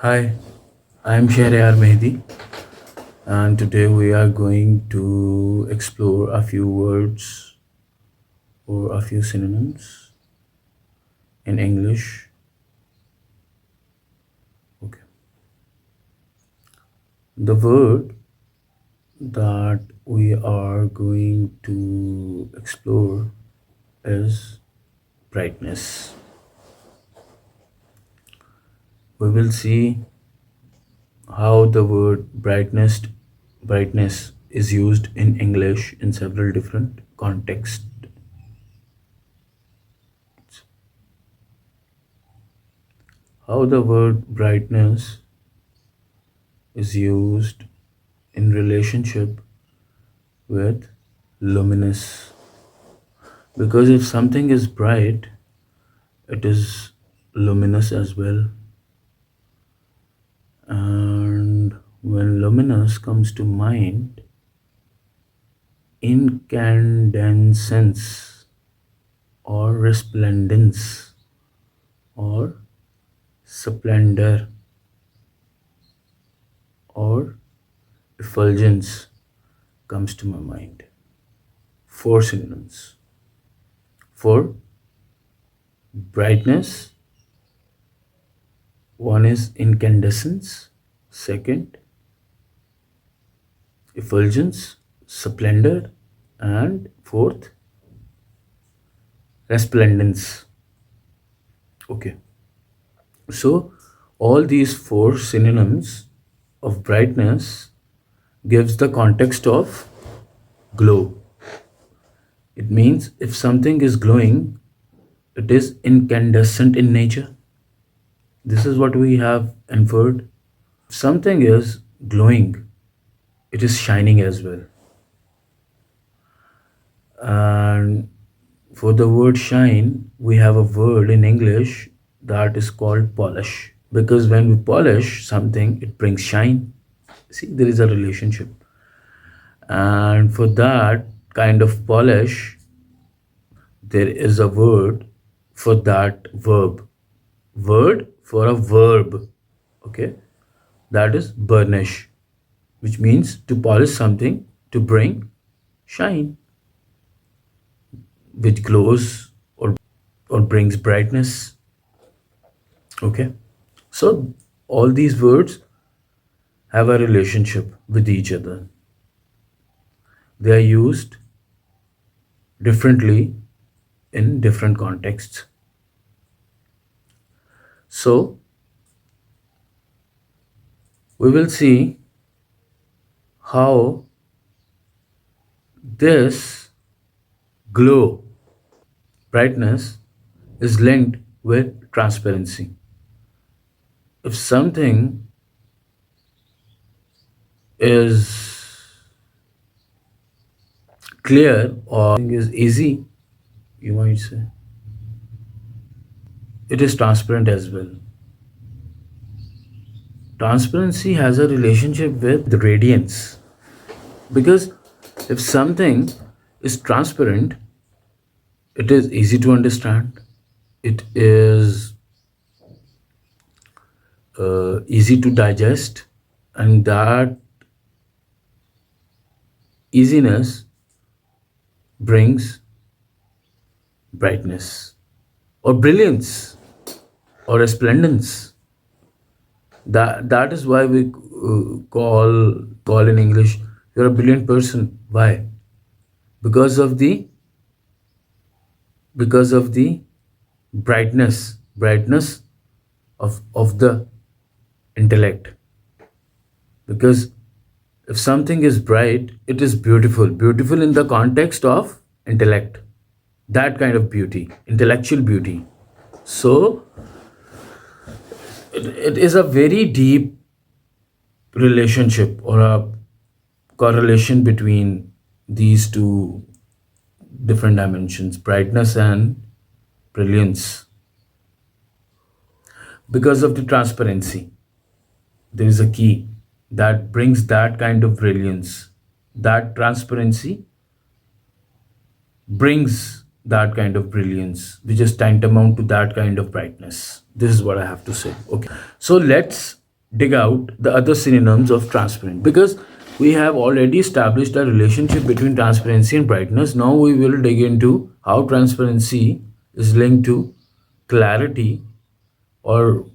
Hi, I'm Shahriyar Mehdi, and today we are going to explore a few words or a few synonyms in English. Okay. The word that we are going to explore is brightness. We will see how the word brightness is used in English in several different contexts. How the word brightness is used in relationship with luminous, because if something is bright, it is luminous as well. And when luminous comes to mind, incandescence or resplendence or splendor or effulgence comes to my mind. Four synonyms for brightness. One is incandescence, second effulgence, splendor, and fourth resplendence. Okay, so all these four synonyms of brightness gives the context of glow. It means if something is glowing, it is incandescent in nature. This is what we have inferred. If something is glowing, it is shining as well. And for the word shine, we have a word in English that is called polish. Because when we polish something, it brings shine. See, there is a relationship. And for that kind of polish, there is a word for that verb. Word for a verb. Okay, that is burnish, which means to polish something to bring shine, which glows or brings brightness. Okay, so all these words have a relationship with each other. They are used differently in different contexts. So we will see how this glow, brightness, is linked with transparency. If something is clear or is easy, you might say, it is transparent as well. Transparency has a relationship with the radiance, because if something is transparent, it is easy to understand, it is easy to digest, and that easiness brings brightness or brilliance or resplendence. That is why we call in English, you're a brilliant person. Why? Because of the brightness of the intellect. Because if something is bright, it is beautiful in the context of intellect, that kind of beauty, intellectual beauty. So it is a very deep relationship or a correlation between these two different dimensions, brightness and brilliance. Because of the transparency, there is a key that brings that kind of brilliance. That transparency brings that kind of brilliance, which is tantamount to that kind of brightness. This is what I have to say. Okay. So let's dig out the other synonyms of transparent, because we have already established a relationship between transparency and brightness. Now we will dig into how transparency is linked to clarity or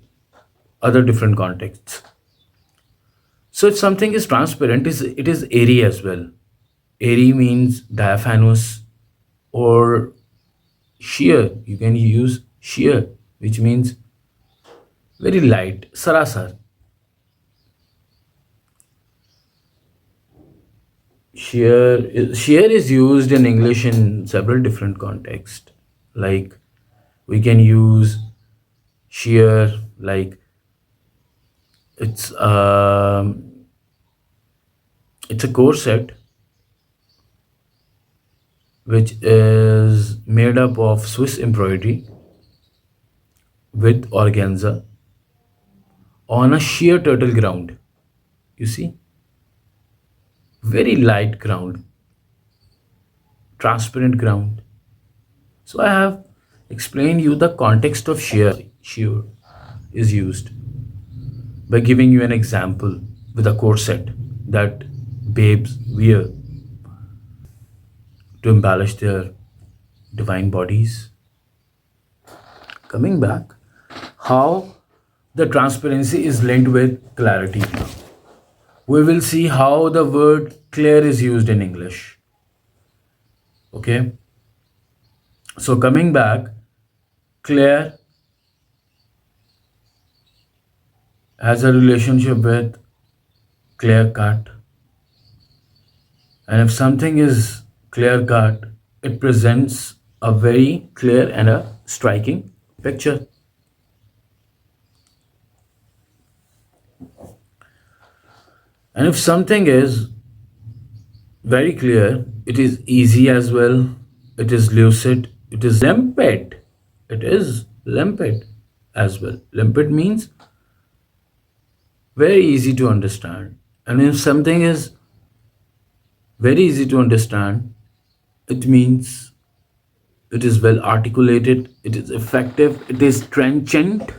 other different contexts. So if something is transparent, it is airy as well. Airy means diaphanous or sheer. You can use sheer, which means very light, sarasar. Sheer is used in English in several different contexts. Like we can use sheer like it's it's a corset which is made up of Swiss embroidery with organza on a sheer turtle ground. You see, very light ground, transparent ground. So I have explained you the context of sheer. Sheer is used by giving you an example with a corset that babes wear to embellish their divine bodies. Coming back, how the transparency is linked with clarity. We will see how the word clear is used in English. Okay. So coming back, clear has a relationship with clear cut. And if something is clear cut, it presents a very clear and a striking picture. And if something is very clear, it is easy as well, it is lucid, it is limpid. It is limpid as well. Limpid means very easy to understand. And if something is very easy to understand, it means it is well articulated, it is effective, it is trenchant.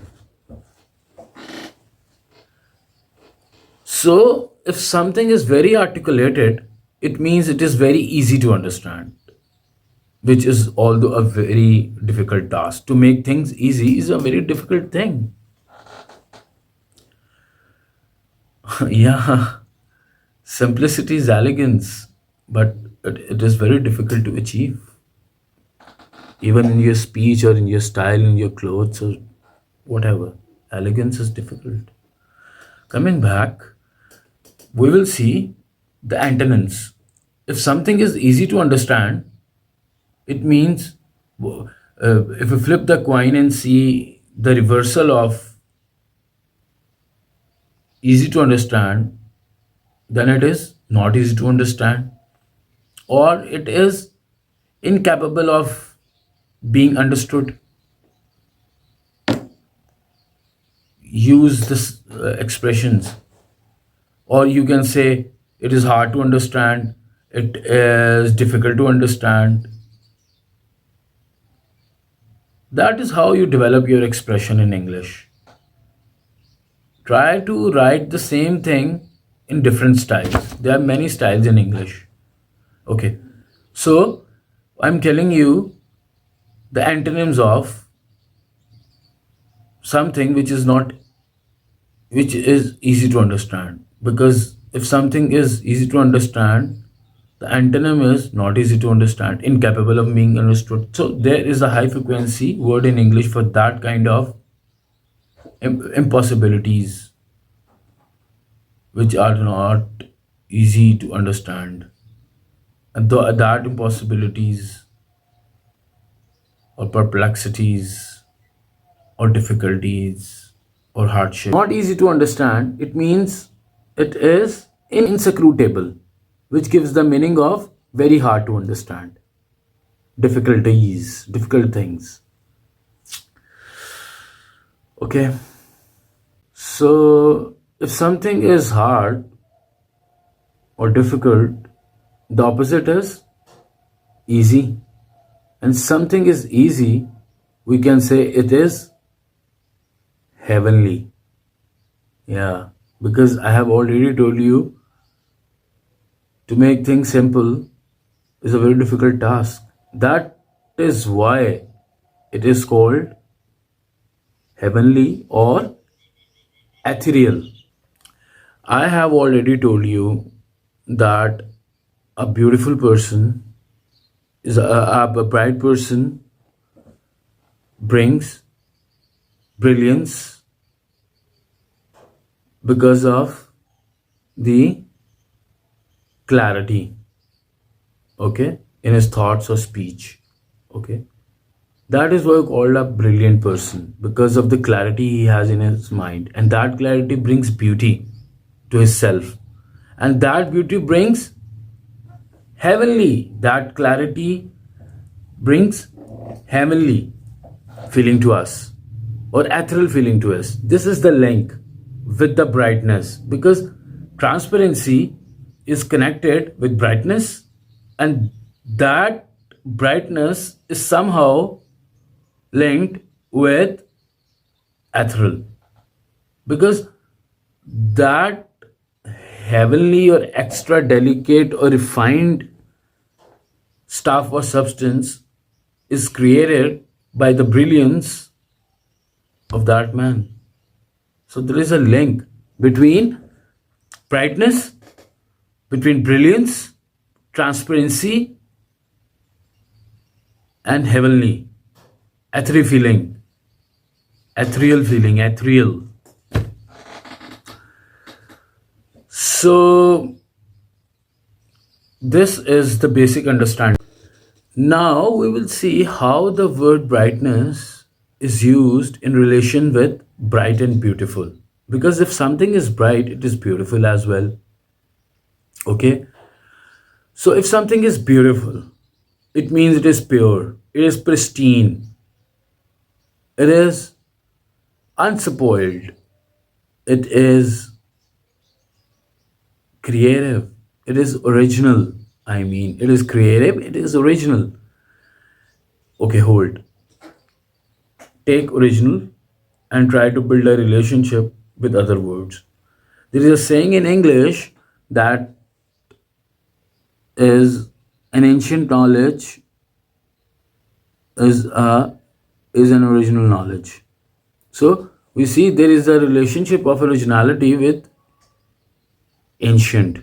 So, if something is very articulated, it means it is very easy to understand, which is although a very difficult task. To make things easy is a very difficult thing. Yeah, simplicity is elegance, but it is very difficult to achieve. Even in your speech or in your style, in your clothes or whatever, elegance is difficult. Coming back, we will see the antonyms. If something is easy to understand, it means if we flip the coin and see the reversal of easy to understand, then it is not easy to understand, or it is incapable of being understood. Use this expressions, or you can say it is hard to understand, it is difficult to understand. That is how you develop your expression in English. Try to write the same thing in different styles. There are many styles in English. Okay, so I'm telling you the antonyms of something which is easy to understand, because if something is easy to understand, the antonym is not easy to understand, incapable of being understood. So there is a high frequency word in English for that kind of impossibilities which are not easy to understand. And that impossibilities or perplexities or difficulties or hardship not easy to understand, it means it is inscrutable, which gives the meaning of very hard to understand, difficulties, difficult things. Okay, so if something is hard or difficult, the opposite is easy. And something is easy, we can say it is heavenly. Yeah. because I have already told you to make things simple is a very difficult task. That is why it is called heavenly or ethereal. I have already told you that a beautiful person is a bright person brings brilliance because of the clarity, okay, in his thoughts or speech, okay. That is why called a brilliant person, because of the clarity he has in his mind, and that clarity brings beauty to his self, and that beauty brings heavenly. That clarity brings heavenly feeling to us or ethereal feeling to us. This is the link with the brightness, because transparency is connected with brightness, and that brightness is somehow linked with ethereal, because that heavenly or extra delicate or refined stuff or substance is created by the brilliance of that man. So there is a link between brightness, between brilliance, transparency, and heavenly, ethereal feeling, ethereal. So this is the basic understanding. Now we will see how the word brightness is used in relation with bright and beautiful. Because if something is bright, it is beautiful as well. Okay? So if something is beautiful, it means it is pure, it is pristine, it is unspoiled, it is creative, it is original. I mean, it is creative, it is original. Okay, hold. Take original and try to build a relationship with other words. There is a saying in English that is an ancient knowledge is a is an original knowledge. So we see there is a relationship of originality ancient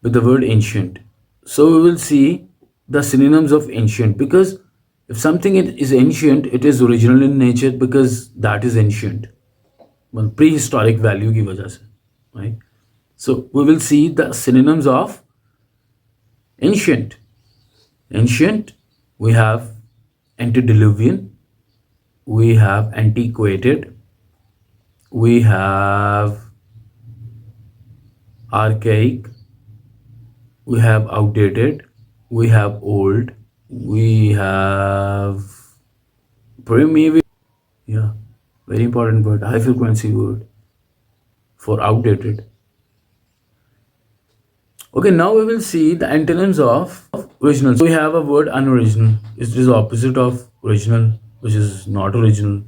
with the word ancient. So we will see the synonyms of ancient, because if something is ancient, it is original in nature because that is ancient. Well, prehistoric value की वजह से, right? So we will see the synonyms of ancient. Ancient, we have antediluvian, we have antiquated, we have archaic, we have outdated, we have old, we have primitive. Yeah, very important word, high frequency word for outdated. Okay, now we will see the antonyms of original. So we have a word unoriginal. It is opposite of original, which is not original.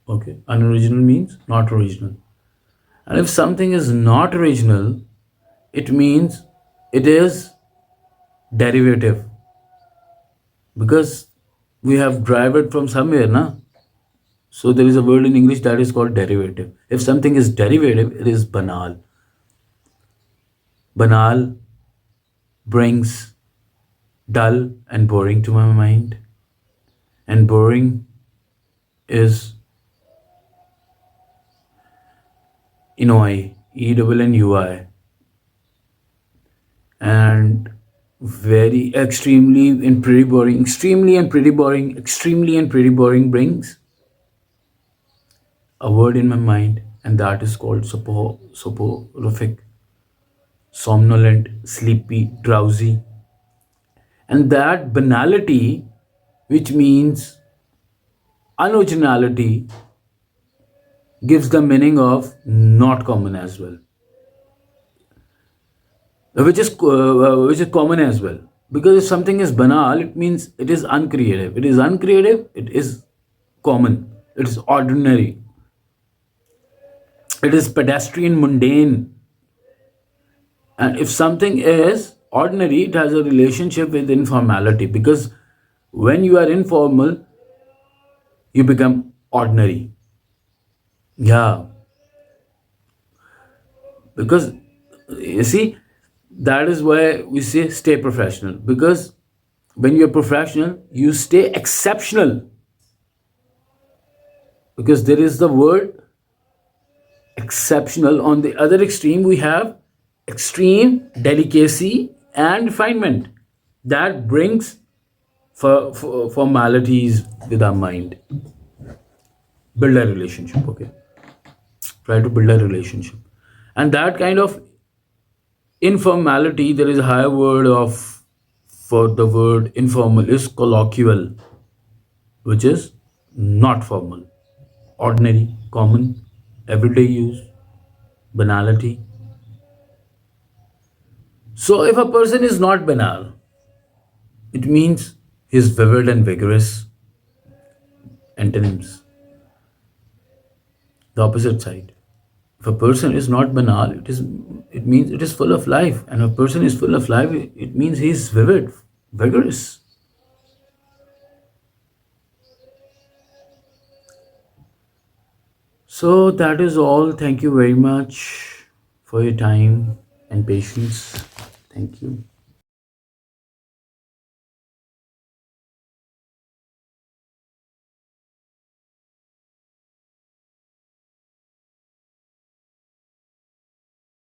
Okay, unoriginal means not original. And if something is not original, it means it is derivative, because we have derived it from somewhere, na? So there is a word in English that is called derivative. If something is derivative, it is banal. Banal brings dull and boring to my mind, and boring is enui, ENNUI, and very extremely and pretty boring, extremely and pretty boring, extremely and pretty boring brings a word in my mind, and that is called soporific, somnolent, sleepy, drowsy. And that banality, which means unoriginality, gives the meaning of not common as well, which is common as well. Because if something is banal, it means it is uncreative. It is uncreative. It is common. It is ordinary. It is pedestrian, mundane. And if something is ordinary, it has a relationship with informality, because when you are informal, you become ordinary. Yeah, because you see, that is why we say stay professional, because when you're professional, you stay exceptional, because there is the word exceptional. On the other extreme, we have extreme delicacy and refinement that brings formalities with our mind. Build a relationship, okay? Try to build a relationship. And that kind of informality, there is a higher word of for the word informal is colloquial, which is not formal, ordinary, common, everyday use, banality. So if a person is not banal, it means he's vivid and vigorous. Antonyms, the opposite side. If a person is not banal, it means it is full of life. And if a person is full of life, it means he's vivid, vigorous. So that is all. Thank you very much for your time and patience. Thank you.